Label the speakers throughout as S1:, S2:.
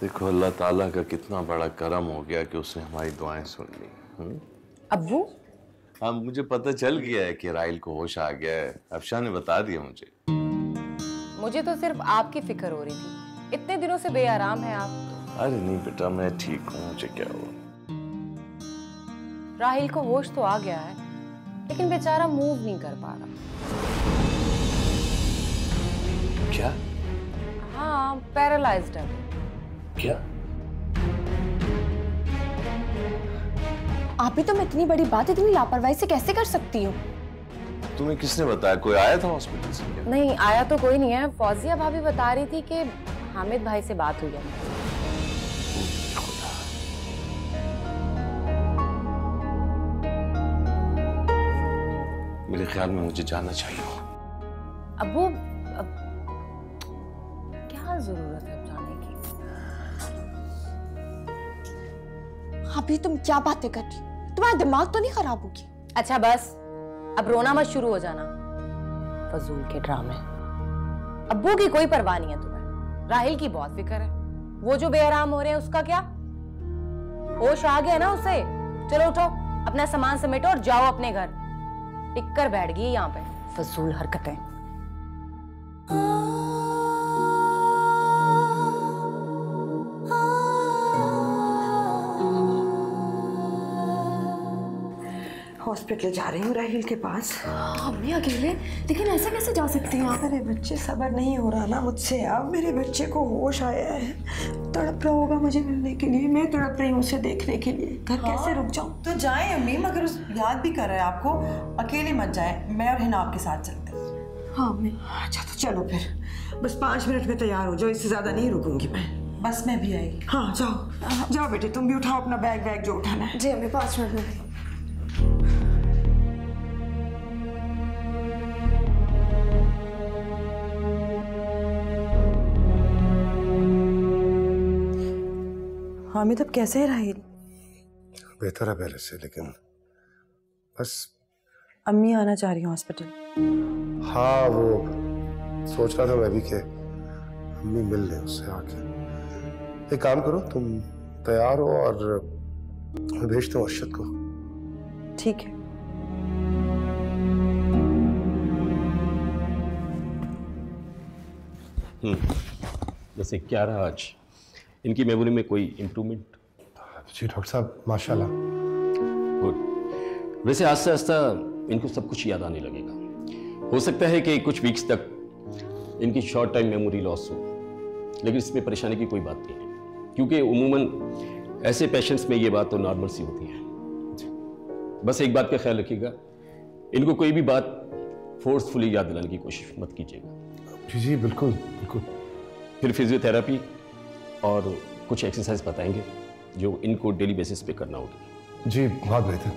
S1: देखो अल्लाह ताला का कितना बड़ा करम हो गया कि उसने हमारी दुआएं सुन ली।
S2: अब्बू?
S1: हाँ, मुझे पता चल गया है कि राहिल को होश आ गया है। अफशा ने बता दिया मुझे।
S2: मुझे तो सिर्फ आपकी फिक्र हो रही थी, इतने दिनों से बेआराम है आप।
S1: अरे नहीं बेटा, मैं ठीक हूँ। मुझे क्या हुआ?
S2: राहिल को होश तो आ गया है, लेकिन बेचारा मूव नहीं कर पा रहा।
S1: क्या?
S2: हाँ, पैरालाइज्ड है।
S1: क्या?
S3: आप ही तुम इतनी बड़ी बात इतनी लापरवाही से कैसे कर सकती हो?
S1: तुम्हें किसने बताया? कोई आया था हॉस्पिटल से क्या?
S2: नहीं, आया तो कोई नहीं है। फौजिया भाभी बता रही थी कि हामिद भाई से बात हुई है।
S1: मेरे ख्याल में मुझे जाना चाहिए।
S2: अब्बू, क्या जरूरत है जाने की?
S3: अभी तुम क्या बातें कर रही? तुम्हारा दिमाग तो नहीं खराब होगी?
S2: अच्छा बस, अब रोना मत शुरू हो जाना। फजूल के ड्रामे। अब्बू की कोई परवाह नहीं है तुम्हें, राहिल की बहुत फिक्र है। वो जो बेआराम हो रहे हैं उसका क्या? होश आ गया ना उसे। चलो उठो, अपना सामान समेटो और जाओ अपने घर। टिक कर बैठ गई यहाँ पे, फजूल हरकतें।
S4: हॉस्पिटल जा रही हूँ राहिल के पास।
S3: अम्मी अकेले? लेकिन ऐसे कैसे जा सकती हैं आप?
S4: मेरे बच्चे, सब्र नहीं हो रहा ना मुझसे। अब मेरे बच्चे को होश आया है, तड़प रहा होगा मुझे मिलने के लिए। मैं तड़प रही हूँ उसे देखने के लिए। घर कैसे रुक जाऊँ?
S5: तो जाएं अम्मी, मगर उस याद भी कर रहा है आपको। अकेले मत जाएं, मैं और हिना आपके साथ चलते हैं।
S4: हाँ अम्मी। अच्छा तो चलो फिर, बस 5 मिनट में तैयार हो जाओ, इससे ज्यादा नहीं रुकूंगी मैं।
S5: बस मैं भी आई।
S4: हाँ जाओ जाओ बेटे, तुम भी उठाओ अपना बैग जो उठाना है।
S3: जी अम्मी, 5 मिनट में।
S4: हामिद अब कैसे है राहिल?
S6: बेहतर है पहले से, लेकिन बस
S4: अम्मी आना चाह रही हूँ हॉस्पिटल।
S6: हाँ, वो सोच रहा था मैं भी कि अम्मी मिल लें उससे आके। एक काम करो, तुम तैयार हो और भेजते हो अर्शद को।
S4: ठीक है।
S7: वैसे क्या रहा आज? इनकी मेमोरी में कोई इम्प्रूवमेंट?
S6: जी डॉक्टर साहब, माशाल्लाह।
S7: गुड। वैसे आस्ता आस्ता इनको सब कुछ याद आने लगेगा। हो सकता है कि कुछ वीक्स तक इनकी शॉर्ट टाइम मेमोरी लॉस हो, लेकिन इसमें परेशानी की कोई बात नहीं है, क्योंकि उमूमन ऐसे पेशेंट्स में ये बात तो नॉर्मल सी होती है। बस एक बात का ख्याल रखिएगा, इनको कोई भी बात फोर्सफुली याद दिलाने की कोशिश मत कीजिएगा।
S6: जी जी बिल्कुल बिल्कुल।
S7: फिर फिजियोथेरेपी और कुछ एक्सरसाइज बताएंगे जो इनको डेली बेसिस पे करना होगी।
S6: जी बहुत बेहतर।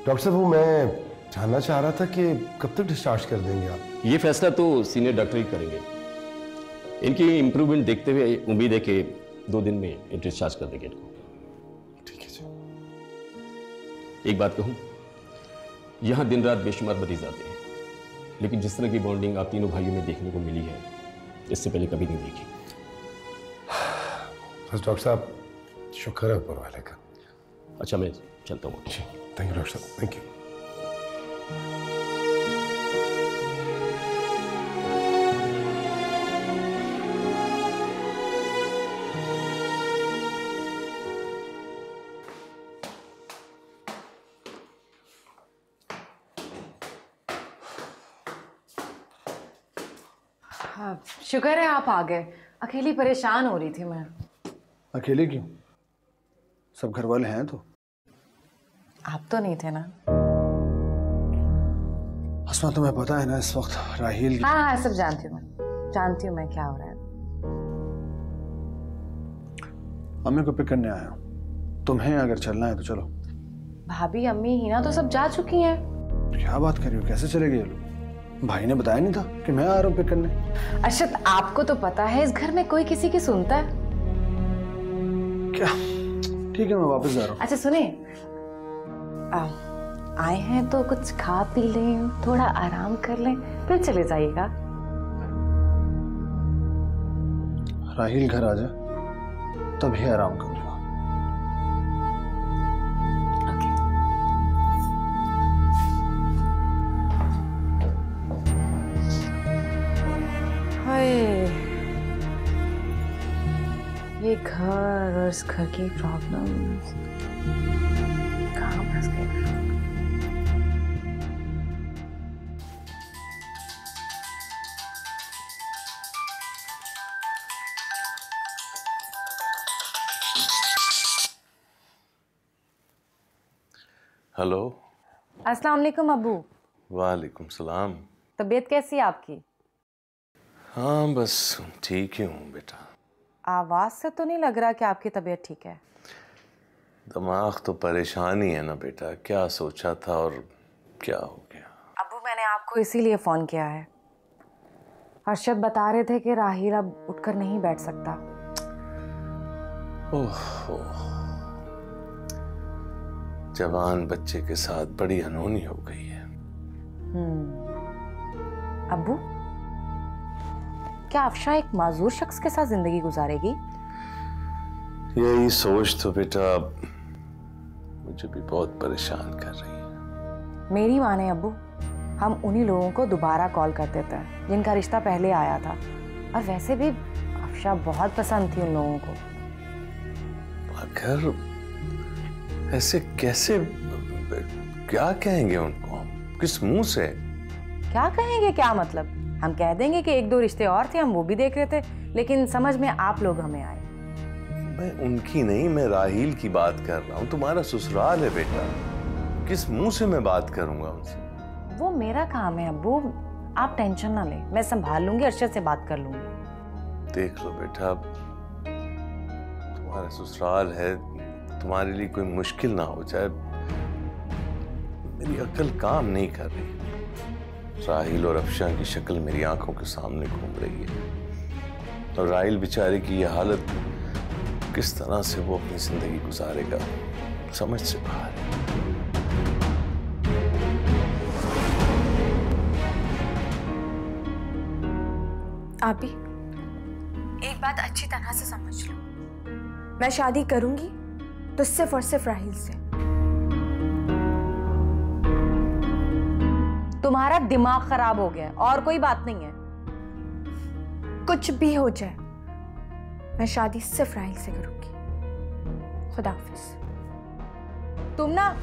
S6: डॉक्टर साहब, वो मैं जानना चाह रहा था कि कब तक डिस्चार्ज कर देंगे आप?
S7: ये फैसला तो सीनियर डॉक्टर ही करेंगे। इनकी इम्प्रूवमेंट देखते हुए उम्मीद है कि 2 दिन में डिस्चार्ज कर देंगे इनको।
S6: ठीक है जी।
S7: एक बात कहूँ, यहाँ दिन रात बेशुमार मरीज आते हैं, लेकिन जिस तरह की बॉन्डिंग आप तीनों भाइयों में देखने को मिली है, इससे पहले कभी नहीं देखी।
S6: बस डॉक्टर साहब, शुक्र है ऊपर वाले का।
S7: अच्छा, मैं चलता हूँ।
S6: जी थैंक यू डॉक्टर साहब, थैंक यू।
S2: शुक्र है आप आ गए, अकेली परेशान हो रही थी मैं।
S8: अकेले क्यों? सब घर वाले हैं तो।
S2: आप तो नहीं थे ना?
S8: अस्मा, तुम्हें पता है ना इस वक्त राहिल।
S2: हाँ हाँ, सब जानती हूँ मैं क्या हो रहा है।
S8: अम्मी को पिक करने आया हूँ, तुम्हें अगर चलना है तो चलो।
S2: भाभी, अम्मी, हिना तो सब जा चुकी हैं।
S8: क्या बात कर रही हो? कैसे चले गए ये लोग? भाई ने बताया नहीं था कि मैं आ रहा हूँ पिक करने?
S2: अरशद, आपको तो पता है इस घर में कोई किसी की सुनता है
S8: क्या? ठीक है, मैं वापस जा रहा हूँ।
S2: अच्छा सुने, आए हैं तो कुछ खा पी लें, थोड़ा आराम कर लें, फिर चले जाइएगा।
S8: राहिल घर आ जाए तभी आराम करूंगा।
S2: ये घर और इस घर की प्रॉब्लम कहाँ फंस गई।
S1: हेलो।
S2: अस्सलाम वालेकुम अब्बू।
S1: वालेकुम सलाम।
S2: तबीयत कैसी है आपकी?
S1: हाँ बस ठीक ही हूँ बेटा।
S2: आवाज से तो नहीं लग रहा कि आपकी तबीयत ठीक है।
S1: दिमाग तो परेशान ही है ना बेटा, क्या सोचा था और क्या हो गया।
S2: अब्बू मैंने आपको इसीलिए फोन किया है। अरशद बता रहे थे कि राहिल अब उठकर नहीं बैठ सकता।
S1: ओहो, जवान बच्चे के साथ बड़ी अनहोनी हो गई है।
S2: अब्बू क्या अफशा एक माजूर शख्स के साथ जिंदगी गुजारेगी?
S1: यही सोच तो बेटा मुझे भी बहुत परेशान कर रही है।
S2: मेरी माने अब्बू, हम उन्हीं लोगों को दोबारा कॉल कर देते हैं जिनका रिश्ता पहले आया था। और वैसे भी अफशा बहुत पसंद थी उन लोगों को।
S1: मगर ऐसे कैसे, क्या कहेंगे उनको हम, किस मुंह से?
S2: क्या कहेंगे, क्या मतलब? हम कह देंगे कि एक दो रिश्ते और थे, हम वो भी देख रहे थे, लेकिन समझ में आप लोग हमें आए।
S1: मैं उनकी नहीं, मैं राहील की बात कर रहा हूँ। तुम्हारा ससुराल है बेटा, किस मुंह से मैं बात करूंगा उनसे?
S2: वो मेरा काम है अब्बू, आप टेंशन ना लें, मैं संभाल लूंगी, अरशद से बात कर लूंगी।
S1: देख लो बेटा, तुम्हारा ससुराल है, तुम्हारे लिए कोई मुश्किल ना हो जाए। मेरी अक्ल काम नहीं कर रही। राहिल और अफशा की शक्ल मेरी आंखों के सामने घूम रही है और राहिल बेचारे की यह हालत, किस तरह से वो अपनी जिंदगी गुजारेगा, समझ से बाहर है।
S3: आप भी एक बात अच्छी तरह से समझ लो, मैं शादी करूंगी तो सिर्फ और सिर्फ राहिल से।
S2: तुम्हारा दिमाग खराब हो गया है, और कोई बात नहीं है।
S3: कुछ भी हो जाए, मैं शादी सिर्फ राहिल से करूंगी। खुदा हाफिज।
S2: तुम ना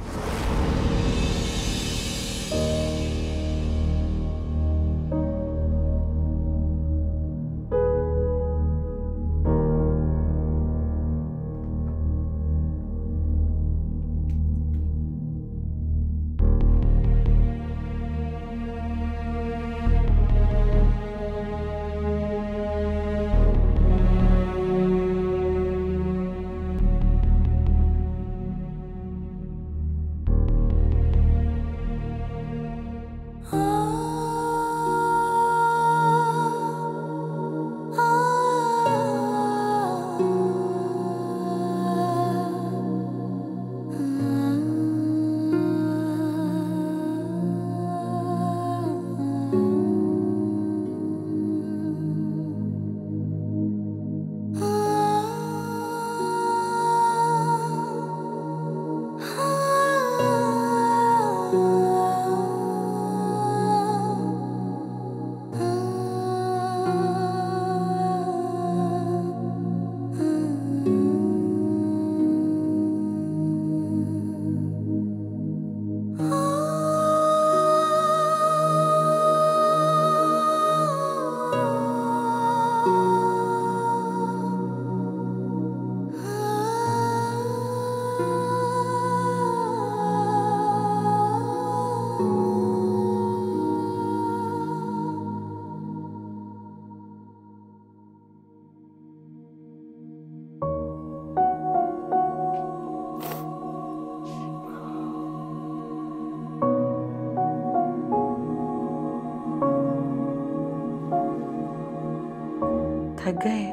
S4: थक गए,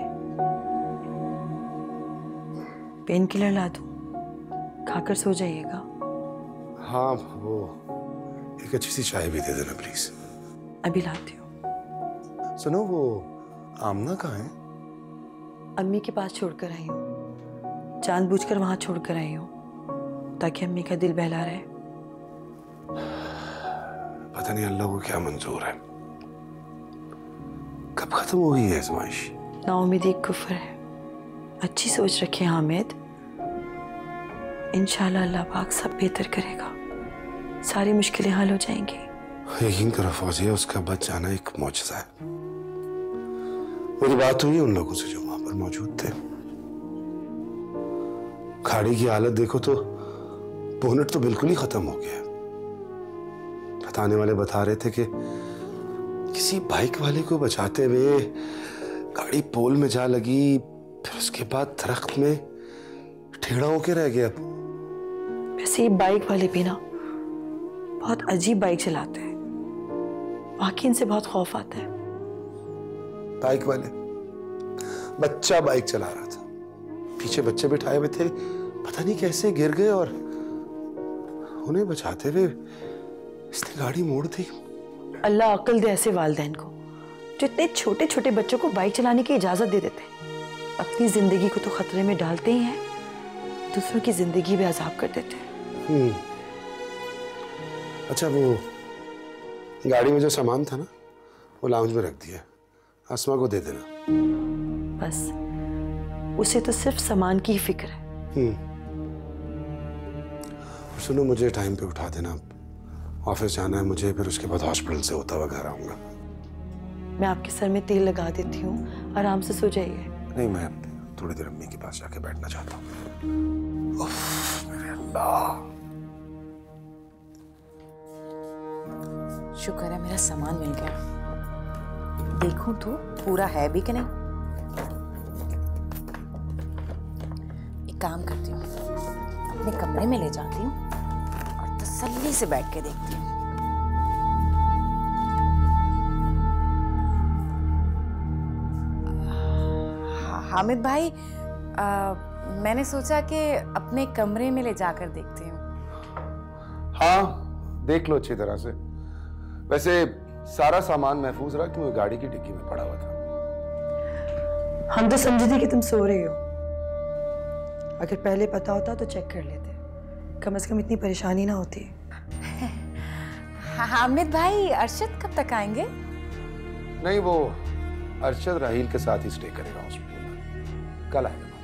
S4: पेन किलर ला दूं, खाकर सो जाइएगा।
S6: हाँ, वो एक अच्छी सी चाय भी दे देना प्लीज।
S4: अभी लाती हूँ।
S6: सुनो, वो आमना कहाँ है?
S4: अम्मी के पास छोड़कर आई हूँ। जानबूझकर वहां छोड़कर आई हूँ ताकि अम्मी का दिल बहला रहे।
S6: पता नहीं अल्लाह को क्या मंजूर है, कब खत्म होगी ये आजमाइश।
S4: नाउमीदी एक कुफ्र है। अच्छी सोच रखे हामिद, इंशाल्लाह अल्लाह पाक सब बेहतर करेगा, सारी मुश्किलें हल हो जाएंगी।
S6: यकीन करो फौजिया, उसका बच जाना एक मौजज़ा है। मेरी बात हुई उन लोगों से जो वहां पर मौजूद थे। गाड़ी की हालत देखो तो बोनट तो बिल्कुल ही खत्म हो गया। बताने वाले बता रहे थे कि किसी बाइक वाले को बचाते हुए गाड़ी पोल में जा लगी, फिर उसके बाद दरख्त में टेढ़ा होके रह गया।
S4: वैसे ये बाइक वाले भी ना बहुत अजीब बाइक चलाते हैं, वाकई इनसे बहुत खौफ आता है।
S6: बाइक वाले, बच्चा बाइक चला रहा था, पीछे बच्चे बिठाए हुए थे, पता नहीं कैसे गिर गए और उन्हें बचाते हुए इसने गाड़ी मोड़ दी।
S4: अल्लाह अक्ल दे ऐसे वालिदैन को जो इतने छोटे छोटे बच्चों को बाइक चलाने की इजाजत दे देते हैं। अपनी जिंदगी को तो खतरे में डालते ही हैं, दूसरों की जिंदगी भी अजाब कर देते हैं।
S6: अच्छा, वो गाड़ी में जो सामान था ना, वो लाउंज में रख दिया, आसमा को दे देना।
S4: बस उसे तो सिर्फ सामान की ही फिक्र है।
S6: सुनो, मुझे टाइम पे उठा देना, ऑफिस जाना है मुझे, फिर उसके बाद हॉस्पिटल से होता हुआ घर आऊंगा।
S4: मैं आपके सर में तेल लगा देती हूँ, आराम से सो जाइए।
S6: नहीं, मैं थोड़ी देर अम्मी के पास जाके बैठना चाहता हूँ। उफ, मेरे अल्लाह।
S2: शुक्र है मेरा सामान मिल गया। देखूं तो पूरा है भी कि नहीं। एक काम करती हूँ, अपने कमरे में ले जाती हूँ और तसल्ली से बैठ के देखती हूँ। हामिद भाई, मैंने सोचा कि अपने कमरे में ले जाकर देखती हूँ।
S6: हाँ, देख लो अच्छी तरह से। वैसे सारा सामान महफूज रहा कि वो गाड़ी की डिक्की में पड़ा हुआ था।
S4: हम तो समझे थे कि तुम सो रहे हो, अगर पहले पता होता तो चेक कर लेते, कम से कम इतनी परेशानी ना होती।
S2: हामिद भाई, अरशद कब तक आएंगे?
S6: नहीं, वो अरशद राहील के साथ ही स्टे करेगा हॉस्पिटल में, कल आएगा वापस।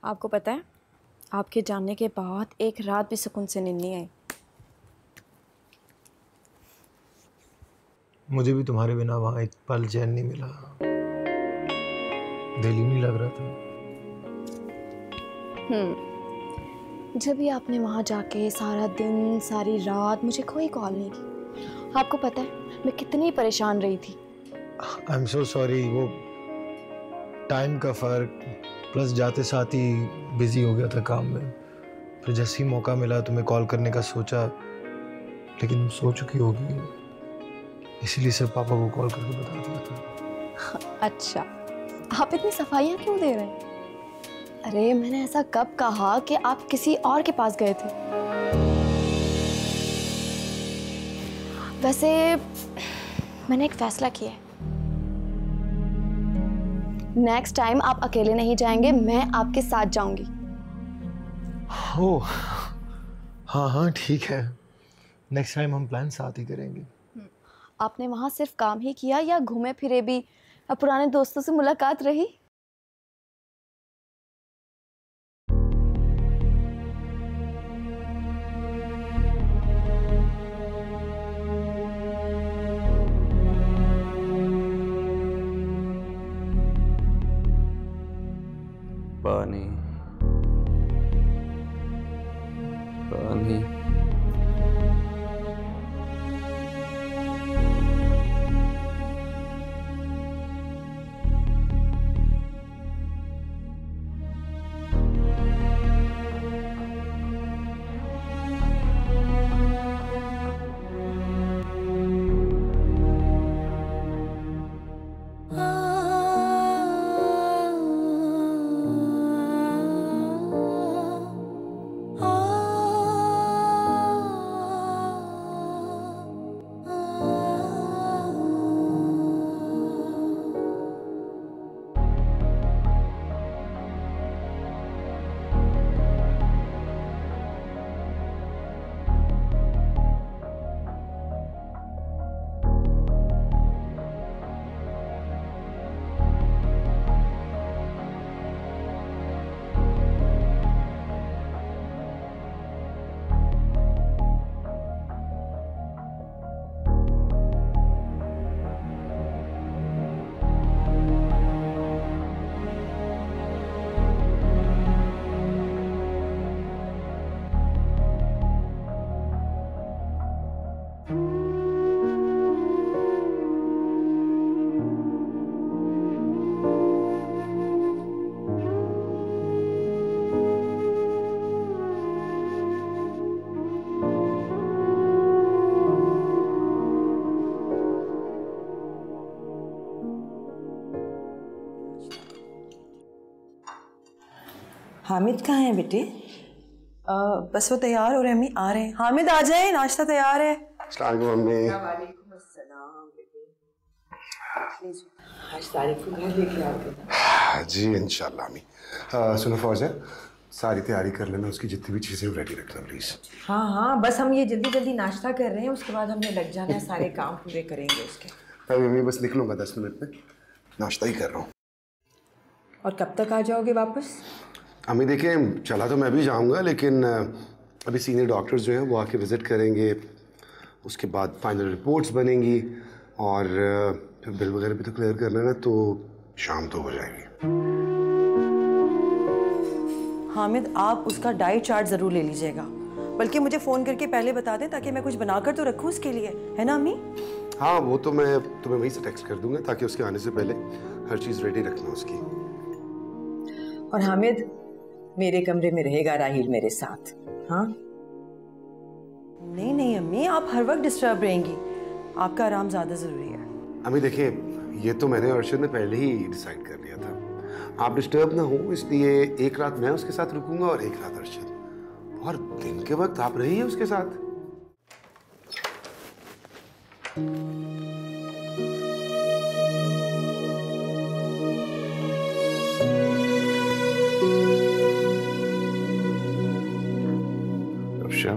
S3: आपको पता है, आपके जानने के बाद एक रात भी सुकून से नींद नहीं आई।
S9: मुझे भी तुम्हारे बिना वहाँ एक पल चैन नहीं मिला, दिल ही नहीं लग रहा था।
S3: जब भी आपने वहाँ जाके सारा दिन सारी रात मुझे कोई कॉल नहीं की। आपको पता है मैं कितनी परेशान रही थी।
S9: आई एम सो सॉरी, वो टाइम का फर्क प्लस जाते साथ ही बिजी हो गया था काम में। फिर जैसे ही मौका मिला तुम्हें कॉल करने का सोचा, लेकिन तुम सो चुकी होगी, इसीलिए सिर्फ पापा को कॉल करके बता दिया था।
S3: अच्छा, आप इतनी सफाइयाँ क्यों दे रहे हैं? अरे मैंने ऐसा कब कहा कि आप किसी और के पास गए थे? वैसे मैंने एक फैसला किया है, नेक्स्ट टाइम आप अकेले नहीं जाएंगे, मैं आपके साथ जाऊंगी।
S9: ओह हाँ हाँ ठीक है, नेक्स्ट टाइम हम प्लान साथ ही करेंगे।
S3: आपने वहाँ सिर्फ काम ही किया या घूमे फिरे भी? अब पुराने दोस्तों से मुलाकात रही?
S1: पानी पानी
S5: हामिद कहाँ है बेटे? बस वो तैयार हो रहे हैं अम्मी, आ रहे हैं। हामिद आ जाए, नाश्ता तैयार है।
S6: मम्मी
S4: आज तारीख को घर लेके आओगे?
S6: जी इंशाल्लाह अम्मी। सुनो फौजा, सारी तैयारी कर लेना, उसकी जितनी भी चीजें रेडी रखना प्लीज।
S5: हाँ हाँ, बस हम ये जल्दी जल्दी नाश्ता कर रहे हैं, उसके बाद हमने लग जाना है, सारे काम पूरे करेंगे उसके।
S6: अभी मम्मी बस निकलूंगा 10 मिनट में, नाश्ता ही कर रहा हूँ।
S5: और कब तक आ जाओगे वापस?
S6: अम्मी देखिए, चला तो मैं भी जाऊँगा, लेकिन अभी सीनियर डॉक्टर्स जो हैं वो आके विज़िट करेंगे, उसके बाद फाइनल रिपोर्ट्स बनेंगी और फिर बिल वगैरह भी तो क्लियर करना है ना, तो शाम तो हो जाएगी।
S5: हामिद, आप उसका डाइट चार्ट ज़रूर ले लीजिएगा, बल्कि मुझे फ़ोन करके पहले बता दें ताकि मैं कुछ बनाकर तो रखूँ उसके लिए, है ना अम्मी?
S6: हाँ, वो तो मैं तुम्हें वहीं से टेक्स्ट कर दूंगा ताकि उसके आने से पहले हर चीज़ रेडी रखना उसकी।
S5: और हामिद, मेरे कमरे में रहेगा राहिल मेरे साथ, हाँ? नहीं नहीं अम्मी, आप हर वक्त डिस्टर्ब रहेंगी, आपका आराम ज़्यादा ज़रूरी है।
S6: अम्मी देखिए, ये तो मैंने और अर्शद ने पहले ही डिसाइड कर लिया था, आप डिस्टर्ब ना हो इसलिए एक रात मैं उसके साथ रुकूंगा और एक रात अर्शद, और दिन के वक्त आप रहिए उसके साथ।
S1: रफ्शा,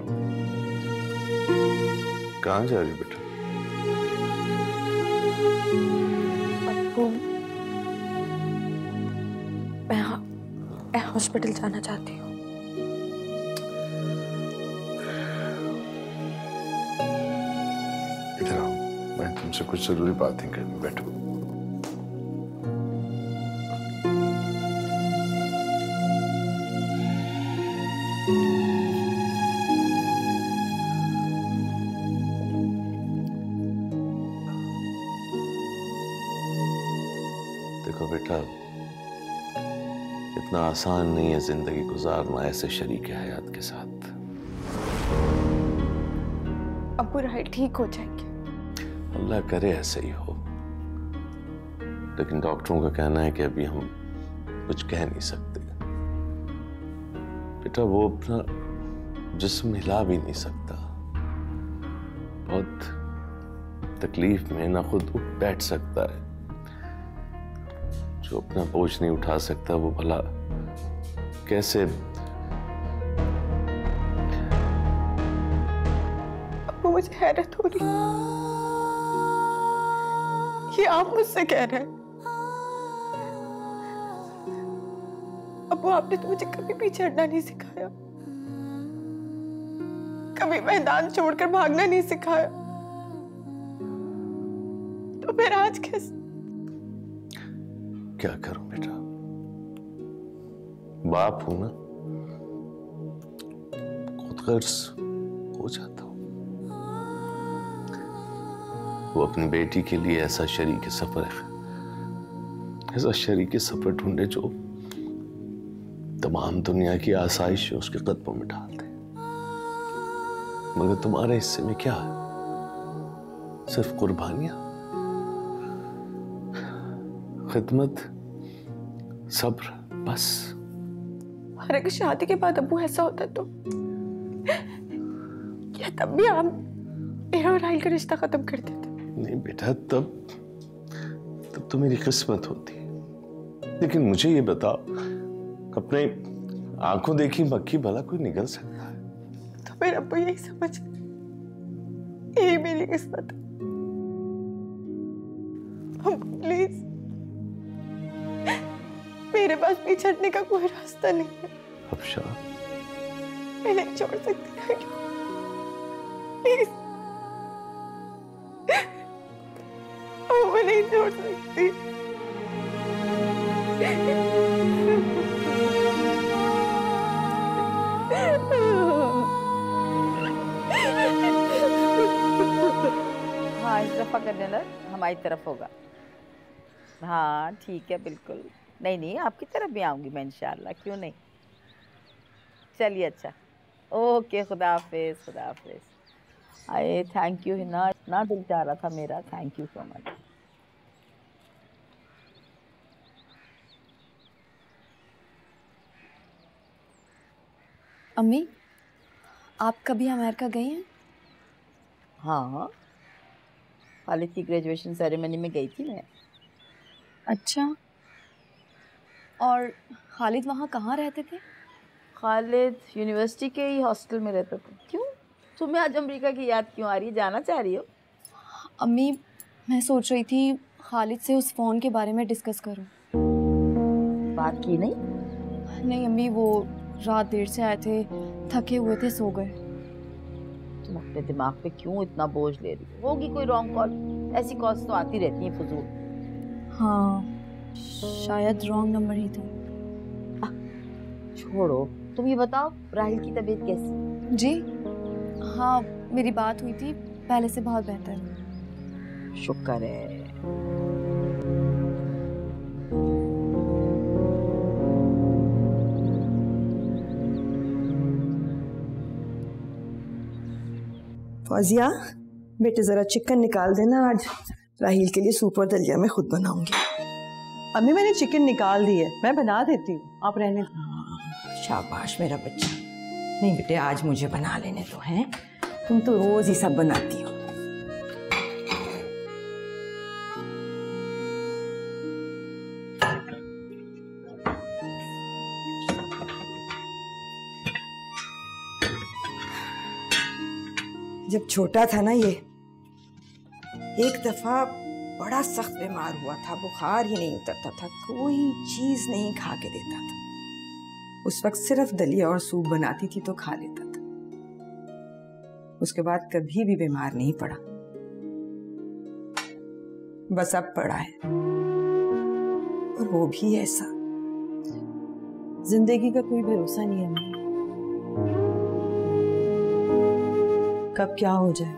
S1: कहाँ जा रही बेटा?
S3: मैं हॉस्पिटल जाना चाहती हूँ।
S1: इधर आओ, मैं तुमसे कुछ जरूरी बातें करनी, बैठो। देखो बेटा, इतना आसान नहीं है जिंदगी गुजारना ऐसे शरीक हयात के साथ।
S3: अब्बू राहिल ठीक हो जाएंगे।
S1: अल्लाह करे ऐसे ही हो, लेकिन डॉक्टरों का कहना है कि अभी हम कुछ कह नहीं सकते। बेटा, वो अपना जिस्म हिला भी नहीं सकता, बहुत तकलीफ में, ना खुद उठ बैठ सकता है। जो अपना बोझ नहीं उठा सकता वो भला कैसे?
S3: अब्बू, मुझे हैरत हो रही है, ये आप मुझसे कह रहे हैं? अब्बू, आपने तो मुझे कभी पीछे हटना नहीं सिखाया, कभी मैदान छोड़कर भागना नहीं सिखाया, तो फिर आज कैसे?
S1: क्या करूं बेटा, बाप हूं ना, खुद गर्ज हो जाता हूं। वो अपनी बेटी के लिए ऐसा शरीक सफर है, ऐसा शरीक सफर ढूंढे जो तमाम दुनिया की आसाइश उसके कदमों में डाल दे। मगर तुम्हारे हिस्से में क्या है? सिर्फ कुर्बानियां, खिदमत, सब्र, बस।
S3: और अगर शादी के बाद अब्बू ऐसा होता तो क्या तब भी आप मेरा और राहिल का रिश्ता खत्म कर देते?
S1: नहीं बेटा, तब तो मेरी किस्मत होती। लेकिन मुझे ये बताओ, अपने आंखों देखी मक्खी भला कोई निगल सकता है?
S3: तो मेरा अब्बू यही समझ, यही मेरी किस्मत है। प्लीज, मेरे पास पीछे हटने का कोई रास्ता नहीं है।
S1: रफ्शा,
S3: मैं नहीं छोड़ सकती, प्लीज, मैं नहीं छोड़ सकती।
S10: हाँ, इस दफा का डिनर हमारी तरफ होगा। हाँ ठीक है, बिल्कुल। नहीं नहीं, आपकी तरफ भी आऊँगी मैं इंशाल्लाह, क्यों नहीं। चलिए, अच्छा, ओके, खुदा हाफिज़, खुदा हाफिज़। अरे थैंक यू हिना, इतना दिल चाह रहा था मेरा, थैंक यू सो मच।
S3: अम्मी, आप कभी अमेरिका गई हैं?
S10: हाँ, खालिद की ग्रेजुएशन सेरेमनी में गई थी मैं।
S3: अच्छा, और खालिद वहाँ कहाँ रहते थे?
S10: खालिद यूनिवर्सिटी के ही हॉस्टल में रहता था। क्यों, तुम्हें आज अमेरिका की याद क्यों आ रही है? जाना चाह रही हो?
S3: अम्मी, मैं सोच रही थी खालिद से उस फ़ोन के बारे में डिस्कस करूं।
S10: बात की नहीं?
S3: नहीं अम्मी, वो रात देर से आए थे, थके हुए थे, सो गए।
S10: तुम अपने दिमाग पे क्यों इतना बोझ ले रही हो? होगी कोई रॉन्ग कॉल, ऐसी कॉल्स तो आती रहती हैं फजूल।
S3: हाँ, शायद रॉन्ग नंबर ही था।
S10: छोड़ो, तुम ये बताओ राहिल की तबीयत कैसी?
S3: जी हाँ, मेरी बात हुई थी, पहले से बहुत बेहतर है।
S10: शुक्र है।
S5: फौजिया, बेटे जरा चिकन निकाल देना, आज राहिल के लिए सूप और दलिया मैं खुद बनाऊंगी।
S4: अम्मी मैंने चिकन निकाल दी है, मैं बना देती हूँ, आप रहने दो।
S5: शाबाश मेरा बच्चा। नहीं बेटे, आज मुझे बना लेने दो। हैं, तुम तो रोज ही सब बनाती हो। जब छोटा था ना ये, एक दफा बड़ा सख्त बीमार हुआ था, बुखार ही नहीं उतरता था, कोई चीज नहीं खा के देता था। उस वक्त सिर्फ दलिया और सूप बनाती थी तो खा लेता था। उसके बाद कभी भी बीमार नहीं पड़ा, बस अब पड़ा है, और वो भी ऐसा।
S4: जिंदगी का कोई भरोसा नहीं है अम्मी, कब क्या हो जाए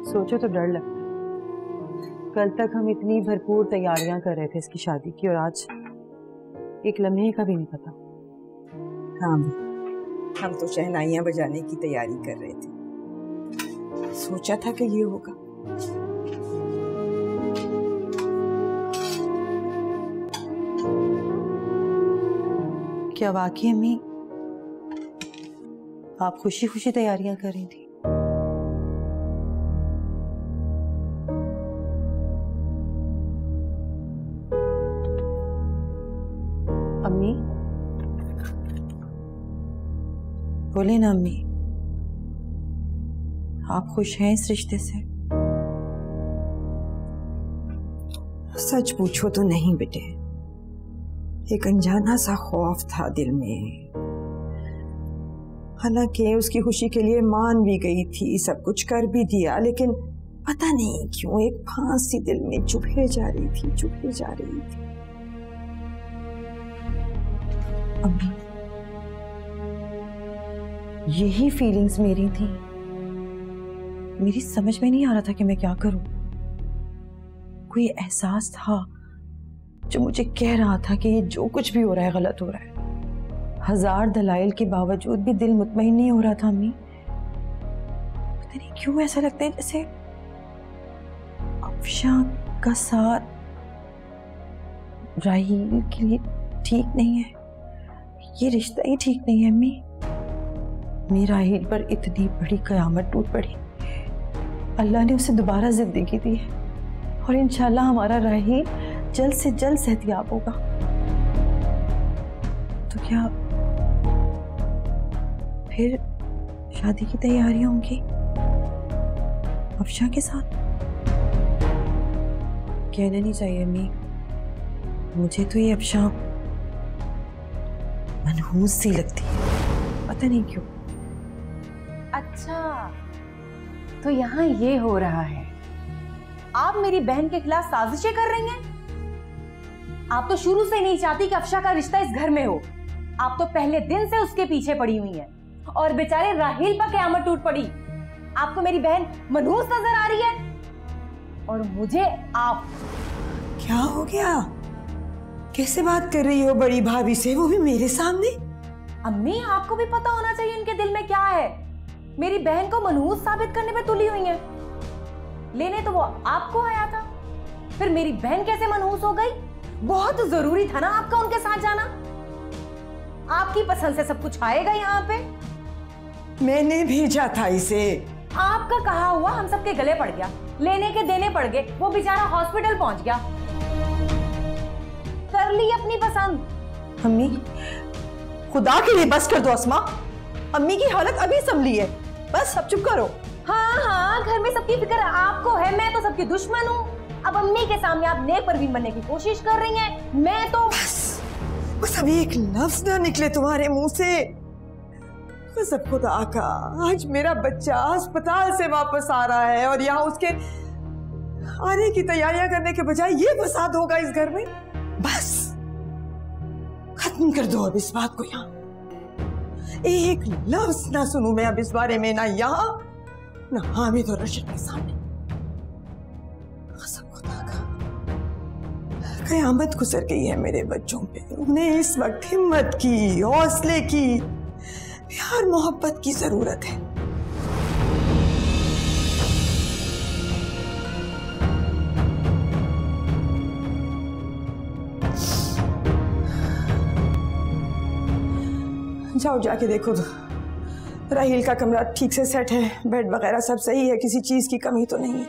S4: सोचो तो डर लगता है। कल तक हम इतनी भरपूर तैयारियां कर रहे थे इसकी शादी की, और आज एक लम्हे का भी नहीं पता।
S5: हाँ, हम तो शहनाइयां बजाने की तैयारी कर रहे थे, सोचा था कि ये होगा।
S4: क्या वाकई अम्मी आप खुशी खुशी तैयारियां कर रही थी? अम्मी बोले ना अम्मी, आप खुश हैं इस रिश्ते से?
S5: सच पूछो तो नहीं बेटे, एक अनजाना सा खौफ था दिल में। हालांकि उसकी खुशी के लिए मान भी गई थी, सब कुछ कर भी दिया, लेकिन पता नहीं क्यों एक फांस सी दिल में चुभे जा रही थी, चुभे जा रही थी।
S4: अम्मी यही फीलिंग्स मेरी थी, मेरी समझ में नहीं आ रहा था कि मैं क्या करूं। कोई एहसास था जो मुझे कह रहा था कि ये जो कुछ भी हो रहा है गलत हो रहा है। हजार दलाइल के बावजूद भी दिल मुतमईन नहीं हो रहा था अम्मी। पता नहीं क्यों ऐसा लगता है जैसे अफशा का साथ राहील के लिए ठीक नहीं है, ये रिश्ता ही ठीक नहीं है अम्मी। मेरी राहील पर इतनी बड़ी कयामत टूट पड़ी, अल्लाह ने उसे दोबारा जिंदगी दी है, और इंशाल्लाह हमारा राहील जल्द से जल्द सेहतियाब होगा। तो क्या फिर शादी की तैयारियां होंगी अफशा के साथ? कहना नहीं चाहिए अम्मी, मुझे तो ये अफशा मनहूस सी लगती है, पता नहीं क्यों।
S2: अच्छा, तो यहाँ ये हो रहा है, आप मेरी बहन के खिलाफ साजिशें कर रही हैं। आप तो शुरू से नहीं चाहती कि अफशा का रिश्ता इस घर में हो। आप तो पहले दिन से उसके पीछे पड़ी हुई हैं, और बेचारे राहील पर कयामत टूट पड़ी। आपको मेरी बहन मनहूस नजर आ रही है, और मुझे आप।
S5: क्या हो गया? कैसे बात कर रही हो बड़ी भाभी से, वो भी मेरे सामने?
S2: अम्मी, आपको भी पता होना चाहिए इनके दिल में क्या है। मेरी बहन को मनहूस साबित करने पे तुली हुई हैं। लेने तो वो आपको आया था, फिर मेरी बहन कैसे मनहूस हो गई? बहुत जरूरी था ना आपका उनके साथ जाना। आपकी पसंद से सब कुछ आएगा यहाँ पे?
S5: मैंने भेजा था इसे।
S2: आपका कहा हुआ हम सबके गले पड़ गया, लेने के देने पड़ गए, वो बेचारा हॉस्पिटल पहुंच गया। कर ली अपनी पसंद।
S5: अम्मी खुदा के लिए बस कर दो अस्मा, अम्मी की हालत अभी संभली है, बस अब चुप करो।
S2: हाँ हाँ, घर में सबकी फिक्र आपको है, मैं तो सबकी दुश्मन हूँ। अब अम्मी के सामने आप नेक परवीन बनने की कोशिश कर रही हैं, मैं तो
S5: बस अभी एक लफ्ज ना निकले तुम्हारे मुंह से। कसम खुदा का, आज मेरा बच्चा अस्पताल से वापस आ रहा है और यहाँ उसके आने की तैयारियां करने के बजाय ये फसाद होगा इस घर में। बस खत्म कर दो अब इस बात को। यहाँ एक लफ्ज ना सुनूं मैं अब इस बारे में, ना यहाँ ना हामिद और रशीद के सामने। कसम खुदा का, कयामत गुजर गई है मेरे बच्चों पे। उन्हें इस वक्त हिम्मत की, हौसले की, प्यार मोहब्बत की जरूरत है। जाओ जाके देखो तो राहील का कमरा ठीक से सेट है, बेड वगैरह सब सही है, किसी चीज की कमी तो नहीं है।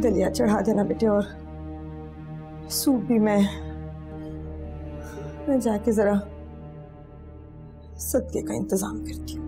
S5: दलिया चढ़ा देना बेटे, और सूप भी मैं जाके जरा सदके का इंतजाम करती हूँ।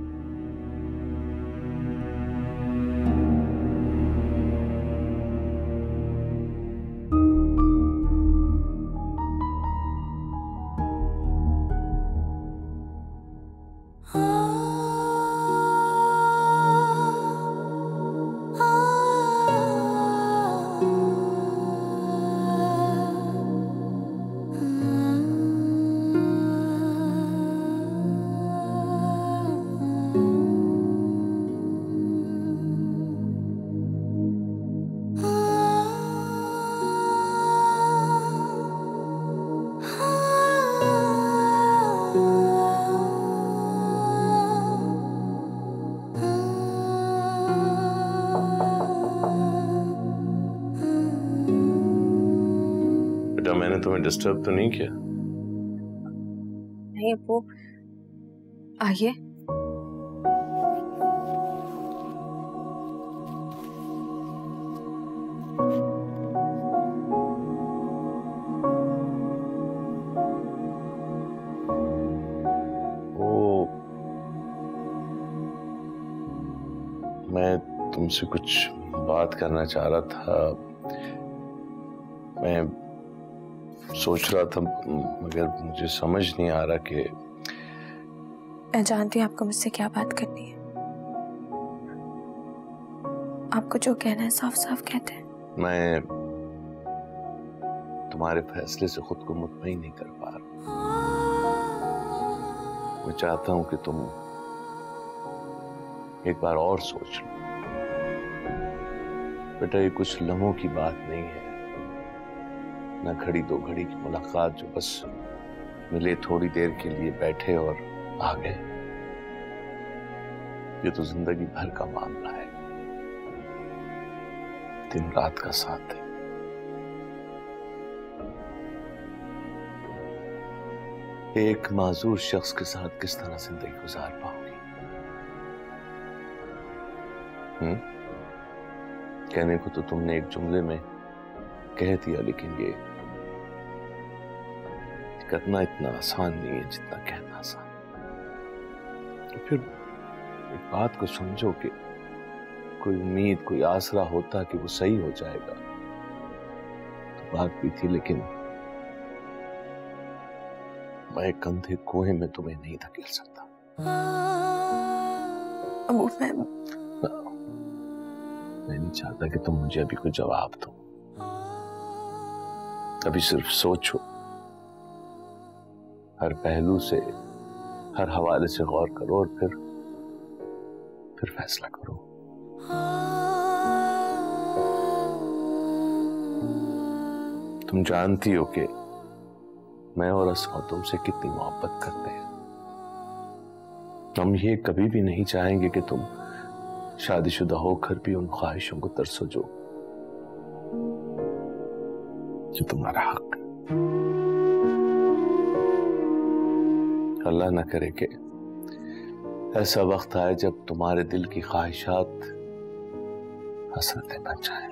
S1: मैंने तुम्हें डिस्टर्ब तो नहीं किया?
S3: नहीं अप्पू, आइए।
S1: वो मैं तुमसे कुछ बात करना चाह रहा था। मैं सोच रहा था, मगर मुझे समझ नहीं आ रहा कि।
S3: मैं जानती हूँ आपको मुझसे क्या बात करनी है। आपको जो कहना है साफ साफ कहते हैं।
S1: मैं तुम्हारे फैसले से खुद को मुतमईन नहीं कर पा रहा। मैं चाहता हूं कि तुम एक बार और सोच लो। बेटा, ये कुछ लम्हों की बात नहीं है, ना घड़ी दो घड़ी की मुलाकात जो बस मिले, थोड़ी देर के लिए बैठे और आ गए। ये तो जिंदगी भर का मामला है, दिन रात का साथ है। एक माजूर शख्स के साथ किस तरह जिंदगी गुजार पाओगी? कहने को तो तुमने एक जुमले में कह दिया, लेकिन ये करना इतना आसान नहीं है जितना कहना आसान। तो फिर एक बात को समझो कि कोई उम्मीद, कोई आसरा होता कि वो सही हो जाएगा तो बात भी थी, लेकिन मैं कंधे कोहे में तुम्हें नहीं धकेल सकता।
S3: अबू,
S1: मैं नहीं चाहता कि तुम मुझे अभी कोई जवाब दो। अभी सिर्फ सोचो, हर पहलू से, हर हवाले से गौर करो और फिर फैसला करो। तुम जानती हो कि मैं और अस्मा तुमसे कितनी मोहब्बत करते हैं। हम ये कभी भी नहीं चाहेंगे कि तुम शादीशुदा होकर भी उन ख्वाहिशों को तरसो जो तुम्हारा हक। अल्लाह ना करे कि ऐसा वक्त आए जब तुम्हारे दिल की ख्वाहिशात हसरतें बन जाएं।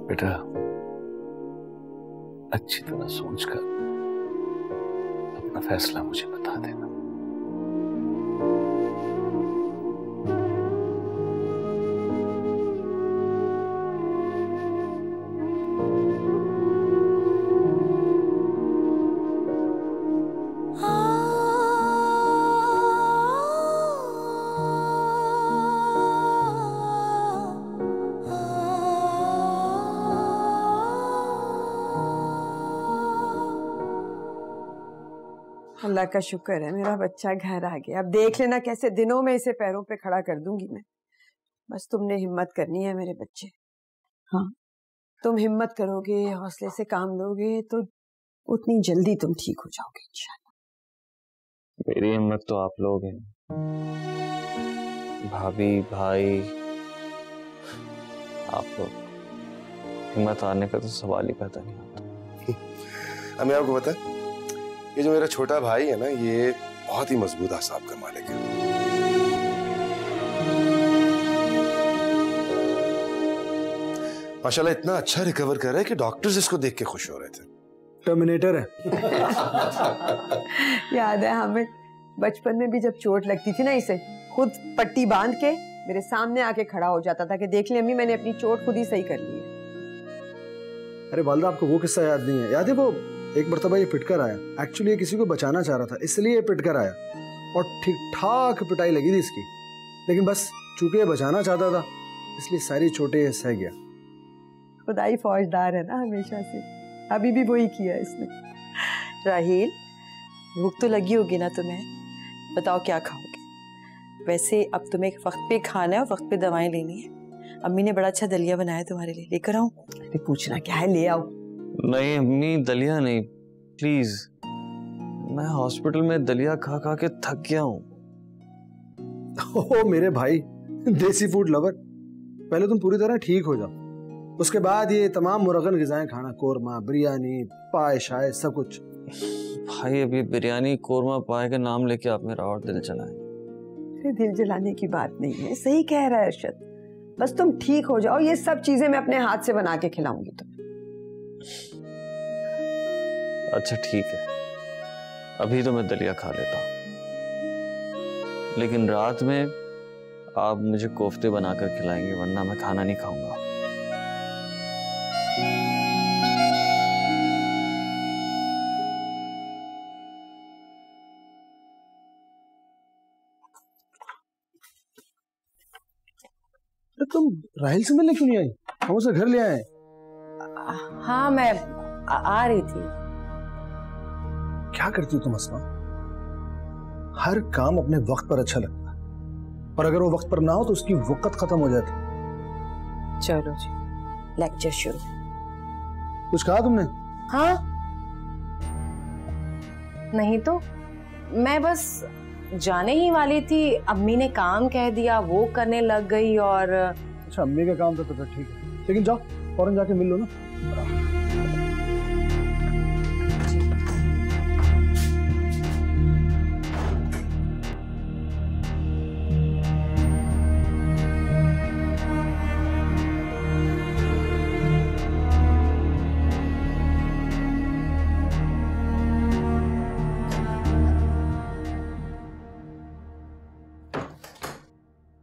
S1: बेटा, अच्छी तरह सोचकर अपना फैसला मुझे बता देना।
S5: अल्लाह का शुक्र है मेरा बच्चा घर आ गया। अब देख लेना कैसे दिनों में इसे पैरों पे खड़ा कर दूंगी मैं। बस तुमने हिम्मत करनी है मेरे बच्चे। हाँ, तुम हिम्मत करोगे, हौसले से काम लोगे तो उतनी जल्दी तुम ठीक हो जाओगे इंशाल्लाह।
S11: मेरी हिम्मत तो आप लोग हैं, भाभी, भाई, आप लोग। हिम्मत आने का तो सवाल ही पैदा नहीं होता।
S6: हमें आपको पता है, ये जो मेरा छोटा भाई है ना, ये बहुत ही मजबूत आसाब का मालिक है। माशाल्लाह इतना अच्छा रिकवर कर रहा है कि डॉक्टर्स इसको देख के खुश हो रहे थे।
S8: टर्मिनेटर है।
S5: याद है हमें बचपन में भी जब चोट लगती थी ना, इसे खुद पट्टी बांध के मेरे सामने आके खड़ा हो जाता था कि देख ले अम्मी, मैंने अपनी चोट खुद ही सही कर ली है।
S8: अरे वालदा, आपको वो किस्सा याद नहीं है? याद है वो एक मरतबा ये पिटकर आया। एक्चुअली ये किसी को बचाना चाह रहा था, इसलिए ये पिटकर आया और ठीक ठाक पिटाई लगी थी इसकी, लेकिन बस चूंकि ये बचाना चाहता था इसलिए सारी चोटें ये सह गया।
S5: खुदाई फौजदार है ना हमेशा से, अभी भी वही किया इसने।
S4: राहील, भूख तो लगी होगी ना तुम्हें? बताओ क्या खाओगे? वैसे अब तुम्हें वक्त पे खाना है और वक्त पे दवाएं लेनी है। अम्मी ने बड़ा अच्छा दलिया बनाया तुम्हारे लिए, लेकर आऊं?
S5: अरे पूछना क्या है, ले आओ।
S11: नहीं अम्मी, दलिया नहीं प्लीज। मैं हॉस्पिटल में दलिया खा खा के थक गया हूँ।
S8: ओह मेरे भाई, देसी फूड लवर, पहले तुम पूरी तरह ठीक हो जाओ, उसके बाद ये तमाम मुरगन गिजाएं खाना, कोरमा, बिरयानी, पाए, शाय, सब कुछ।
S11: भाई अभी बिरयानी, कोरमा, पाए के नाम लेके आप मेरा और दिल जलाएं।
S5: अरे दिल जलाने की बात नहीं है, सही कह रहा है अरशद। बस तुम ठीक हो जाओ, ये सब चीजें मैं अपने हाथ से बना के खिलाऊंगी तुम्हें।
S11: अच्छा ठीक है, अभी तो मैं दलिया खा लेता हूँ, लेकिन रात में आप मुझे कोफ्ते बनाकर खिलाएंगे, वरना मैं खाना नहीं खाऊंगा।
S8: तुम राहिल से मिलने क्यों नहीं आई? हम उसे घर ले आए।
S2: हाँ मैं आ रही थी।
S8: क्या करती हो तुम अस्मा? हर काम अपने वक्त पर अच्छा लगता है, और अगर वो वक्त पर ना हो तो उसकी वक़्त खत्म हो जाती।
S2: चलो जी, लेक्चर शुरू।
S8: कुछ कहा तुमने?
S2: हाँ नहीं तो मैं बस जाने ही वाली थी, अम्मी ने काम कह दिया, वो करने लग गई। और
S8: अच्छा अम्मी का काम था तो फिर ठीक है, लेकिन जाओ फौरन जाके मिल लो ना।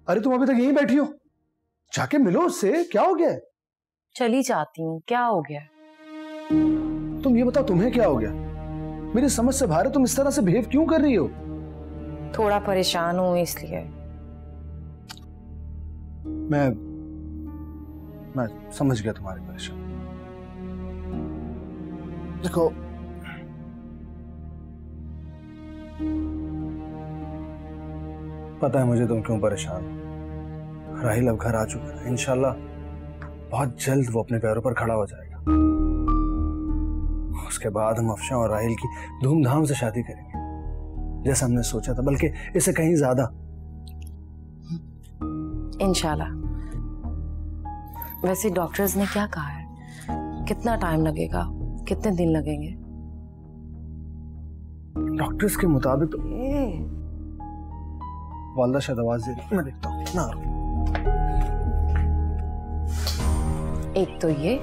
S8: अरे तुम अभी तक यहीं बैठी हो, जाके मिलो उससे। क्या हो गया?
S2: चली जाती हूँ, क्या हो गया?
S8: तुम ये बताओ तुम्हें क्या हो गया? मेरी समझ से बाहर है, तुम इस तरह से बिहेव क्यों कर रही हो?
S2: थोड़ा परेशान हूँ इसलिए।
S8: मैं समझ गया तुम्हारी परेशानी। देखो पता है मुझे तुम क्यों परेशान हो, राहिल अब घर आ चुका है, इंशाल्लाह बहुत जल्द वो अपने पैरों पर खड़ा हो जाएगा। उसके बाद हम अफशा और राहिल की धूमधाम से शादी करेंगे, जैसा हमने सोचा था, बल्कि इससे कहीं ज्यादा।
S2: इंशाल्लाह। वैसे डॉक्टर्स ने क्या कहा है, कितना टाइम लगेगा, कितने दिन लगेंगे?
S8: डॉक्टर्स के मुताबिक तो वालदा शायद आवाज दे रही, मैं देखता हूँ ना।
S2: एक तो ये,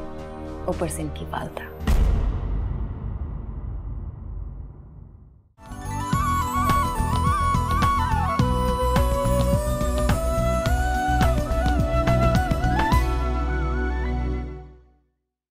S2: ऊपर से इनकी वालदा।